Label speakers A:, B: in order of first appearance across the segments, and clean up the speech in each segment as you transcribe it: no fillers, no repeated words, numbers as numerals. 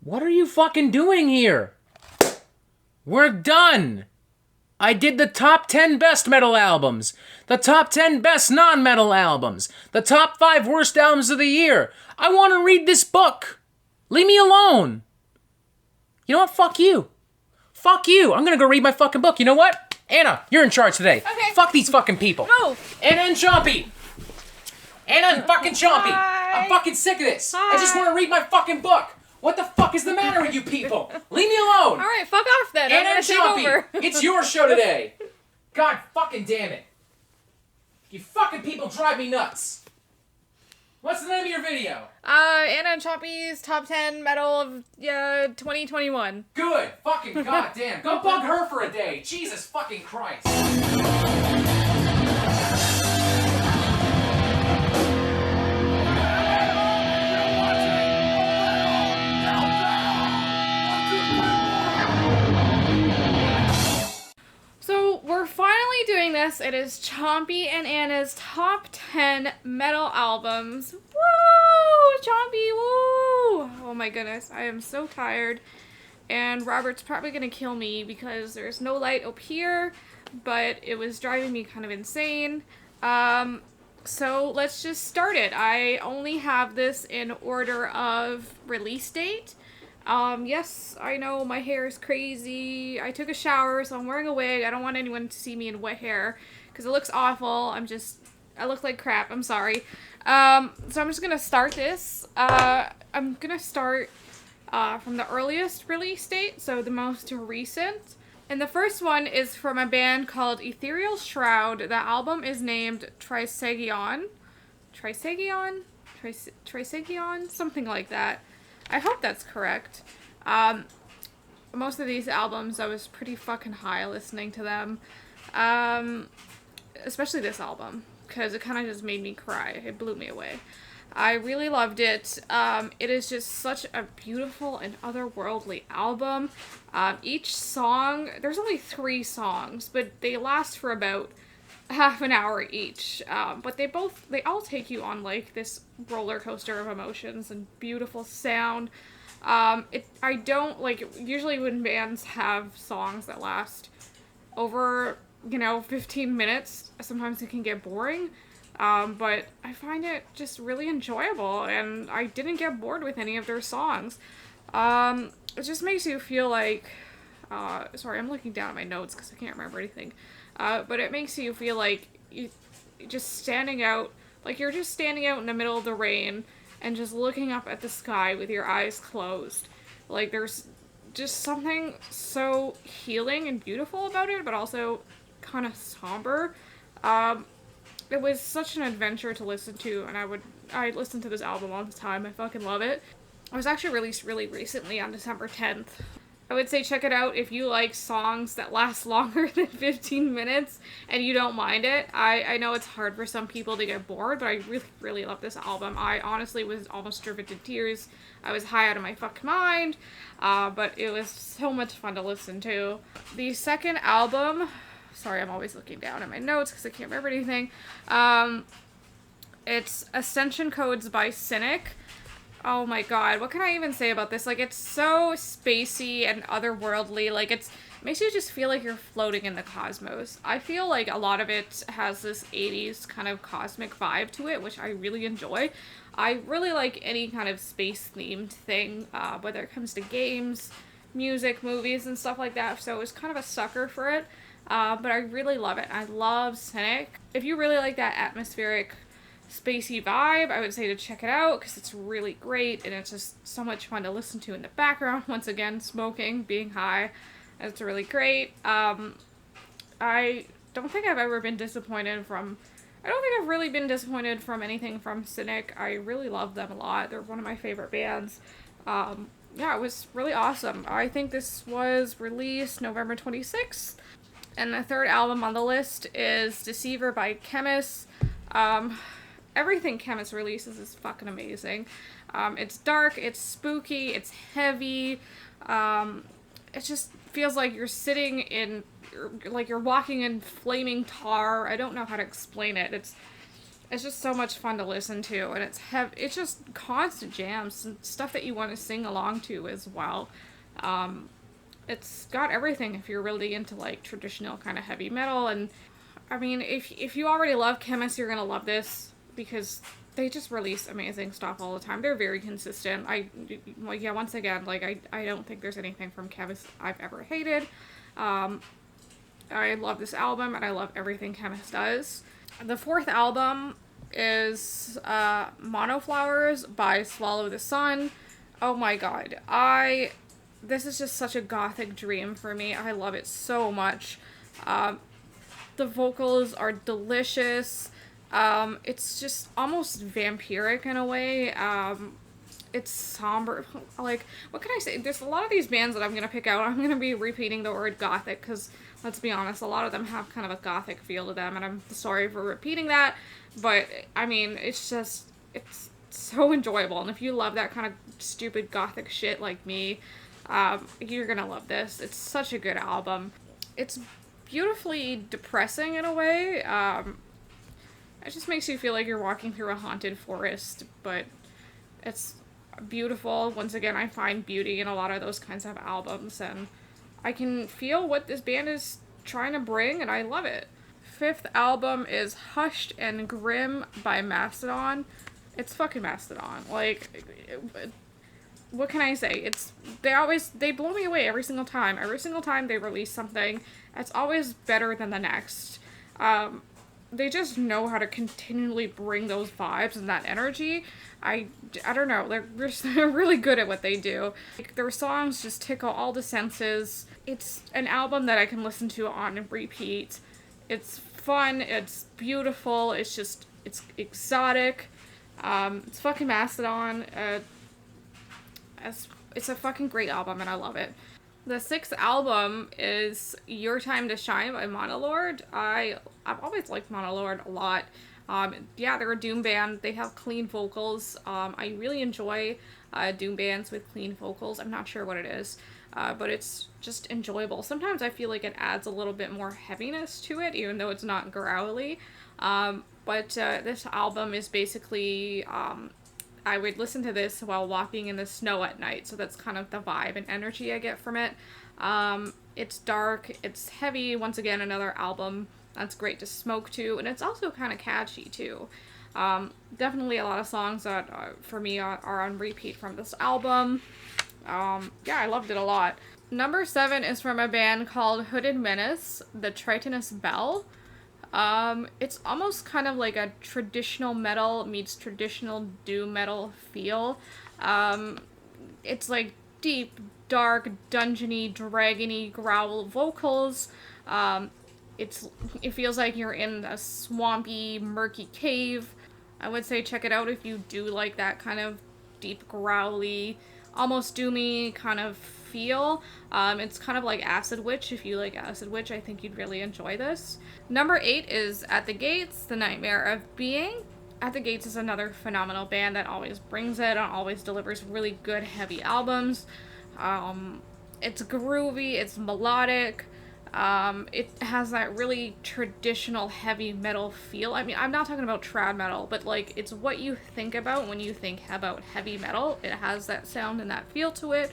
A: What are you fucking doing here? We're done! I did the top 10 best metal albums, the top 10 best non-metal albums, the top 5 worst albums of the year. I want to read this book. Leave me alone. You know what? Fuck you. Fuck you. I'm gonna go read my fucking book. You know what? Anna, you're in charge today.
B: Okay.
A: Fuck these fucking people.
B: No.
A: Anna and Chompy. Anna and fucking Chompy.
B: Hi.
A: I'm fucking sick of this.
B: Hi.
A: I just want to read my fucking book. What the fuck is the matter with you people? Leave me alone.
B: All right, fuck off then.
A: Anna
B: I'm
A: and
B: gonna take over.
A: Chompy, it's your show today. God fucking damn it. You fucking people drive me nuts. What's the name of your video?
B: Anna and Chompy's top 10 metal of 2021.
A: Good. Fucking goddamn. Go bug her for a day. Jesus fucking Christ.
B: So we're finally doing this. It is Chompy and Anna's top 10 metal albums. Woo! Chompy, woo! Oh my goodness, I am so tired. And Robert's probably gonna kill me because there's no light up here, but it was driving me kind of insane. So let's just start it. I only have this in order of release date. Yes, I know my hair is crazy. I took a shower, so I'm wearing a wig. I don't want anyone to see me in wet hair because it looks awful. I look like crap. I'm sorry. So I'm just gonna start this. I'm gonna start from the earliest release date, so the most recent. And the first one is from a band called Ethereal Shroud. The album is named Trisagion. Trisagion? Trisagion? Something like that. I hope that's correct. Most of these albums, I was pretty fucking high listening to them. Especially this album, because it kind of just made me cry. It blew me away. I really loved it. It is just such a beautiful and otherworldly album. Each song, there's only 3 songs, but they last for about half an hour each. But they all take you on like this roller coaster of emotions and beautiful sound. I don't like, usually when bands have songs that last over, 15 minutes, sometimes it can get boring. But I find it just really enjoyable, and I didn't get bored with any of their songs. It just makes you feel like, sorry, I'm looking down at my notes because I can't remember anything. But it makes you feel like you're just standing out in the middle of the rain and just looking up at the sky with your eyes closed. Like, there's just something so healing and beautiful about it, but also kind of somber. It was such an adventure to listen to, and I listen to this album all the time. I fucking love it. It was actually released really recently on December 10th. I would say check it out if you like songs that last longer than 15 minutes and you don't mind it. I know it's hard for some people to get bored, but I really, really love this album. I honestly was almost driven to tears. I was high out of my fucking mind, but it was so much fun to listen to. The second album, sorry, I'm always looking down at my notes because I can't remember anything. It's Ascension Codes by Cynic. Oh my god, what can I even say about this? Like, it's so spacey and otherworldly. Like, it makes you just feel like you're floating in the cosmos. I feel like a lot of it has this 80s kind of cosmic vibe to it, which I really enjoy. I really like any kind of space-themed thing, whether it comes to games, music, movies, and stuff like that. So I was kind of a sucker for it, but I really love it. I love Cynic. If you really like that atmospheric, spacey vibe, I would say to check it out because it's really great and it's just so much fun to listen to in the background. Once again, smoking, being high, it's really great. I don't think I've ever been disappointed from, I don't think I've really been disappointed from anything from Cynic. I really love them a lot. They're one of my favorite bands. Yeah, it was really awesome. I think this was released November 26th. And the third album on the list is Deceiver by Khemmis. Everything Khemmis releases is fucking amazing. It's dark, it's spooky, it's heavy. It just feels like you're sitting in, like you're walking in flaming tar. I don't know how to explain it. It's just so much fun to listen to, and it's just constant jams and stuff that you want to sing along to as well. It's got everything if you're really into like traditional kind of heavy metal. And I mean, if you already love Khemmis, you're gonna love this because they just release amazing stuff all the time. They're very consistent. Once again, like I don't think there's anything from Khemmis I've ever hated. I love this album and I love everything Khemmis does. The fourth album is Moonflowers by Swallow the Sun. Oh my god. This is just such a gothic dream for me. I love it so much. The vocals are delicious. It's just almost vampiric in a way. It's somber. Like, what can I say? There's a lot of these bands that I'm gonna pick out. I'm gonna be repeating the word gothic because, let's be honest, a lot of them have kind of a gothic feel to them, and I'm sorry for repeating that, but I mean, it's so enjoyable. And if you love that kind of stupid gothic shit like me, you're gonna love this. It's such a good album. It's beautifully depressing in a way. It just makes you feel like you're walking through a haunted forest, but it's beautiful. Once again, I find beauty in a lot of those kinds of albums, and I can feel what this band is trying to bring, and I love it. Fifth album is Hushed and Grim by Mastodon. It's fucking Mastodon. Like, what can I say? They blow me away every single time. Every single time they release something, it's always better than the next. They just know how to continually bring those vibes and that energy. I don't know. They're really good at what they do. Like, their songs just tickle all the senses. It's an album that I can listen to on repeat. It's fun. It's beautiful. It's exotic. It's fucking Mastodon. It's a fucking great album, and I love it. The sixth album is Your Time to Shine by Monolord. I've always liked Monolord a lot. Yeah, they're a doom band. They have clean vocals. I really enjoy doom bands with clean vocals. I'm not sure what it is, but it's just enjoyable. Sometimes I feel like it adds a little bit more heaviness to it, even though it's not growly. But this album is basically... I would listen to this while walking in the snow at night, so that's kind of the vibe and energy I get from it. It's dark, it's heavy, once again, another album that's great to smoke to, and it's also kind of catchy, too. Definitely a lot of songs that, for me, are on repeat from this album. Yeah, I loved it a lot. Number 7 is from a band called Hooded Menace, the Tritonus Bell. It's almost kind of like a traditional metal meets traditional doom metal feel. It's like deep, dark, dungeony, dragony growl vocals. It feels like you're in a swampy, murky cave. I would say check it out if you do like that kind of deep, growly, almost doomy kind of feel. It's kind of like Acid Witch. If you like Acid Witch, I think you'd really enjoy this. Number 8 is At the Gates, The Nightmare of Being. At the Gates is another phenomenal band that always brings it and always delivers really good heavy albums. It's groovy, it's melodic, it has that really traditional heavy metal feel. I mean, I'm not talking about trad metal, but like, it's what you think about when you think about heavy metal. It has that sound and that feel to it.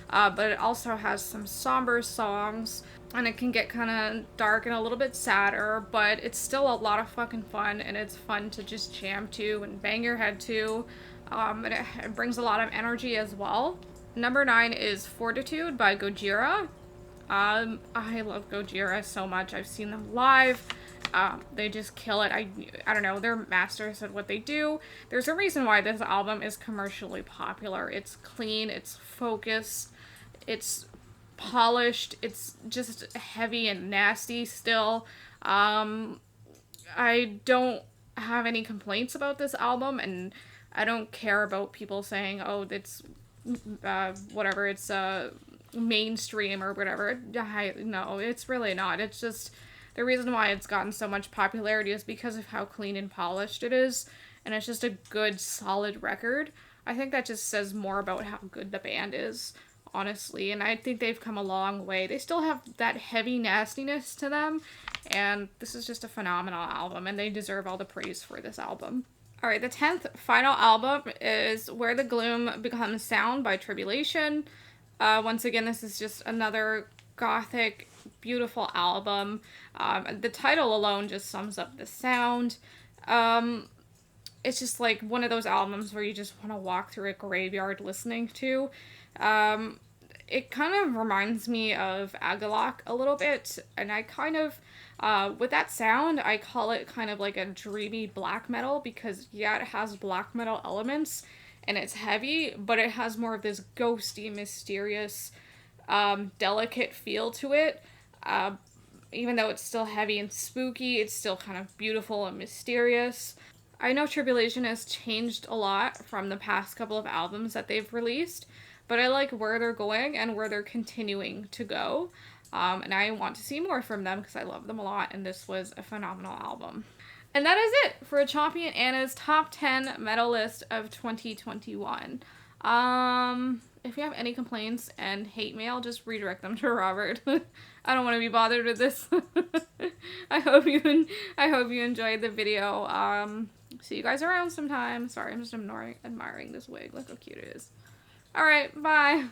B: But it also has some somber songs, and it can get kind of dark and a little bit sadder, but it's still a lot of fucking fun, and it's fun to just jam to and bang your head to, and it brings a lot of energy as well. Number 9 is Fortitude by Gojira. I love Gojira so much. I've seen them live. They just kill it. I don't know, they're masters at what they do. There's a reason why this album is commercially popular. It's clean, it's focused, it's polished, it's just heavy and nasty still. I don't have any complaints about this album, and I don't care about people saying, oh, it's whatever, it's mainstream or whatever. No, it's really not. It's just the reason why it's gotten so much popularity is because of how clean and polished it is, and it's just a good, solid record. I think that just says more about how good the band is, honestly, and I think they've come a long way. They still have that heavy nastiness to them, and this is just a phenomenal album, and they deserve all the praise for this album. Alright, the 10th final album is Where the Gloom Becomes Sound by Tribulation. Once again, this is just another gothic, beautiful album. The title alone just sums up the sound. It's just like one of those albums where you just want to walk through a graveyard listening to. It kind of reminds me of Agalok a little bit, and I kind of, with that sound, I call it kind of like a dreamy black metal, because yeah, it has black metal elements, and it's heavy, but it has more of this ghosty, mysterious, delicate feel to it. Even though it's still heavy and spooky, it's still kind of beautiful and mysterious. I know Tribulation has changed a lot from the past couple of albums that they've released, but I like where they're going and where they're continuing to go. And I want to see more from them because I love them a lot, and this was a phenomenal album. And that is it for Chompy and Anna's top 10 metal list of 2021. If you have any complaints and hate mail, just redirect them to Robert. I don't want to be bothered with this. I hope you enjoyed the video. See you guys around sometime. Sorry, I'm just admiring this wig. Look how cute it is. Alright, bye.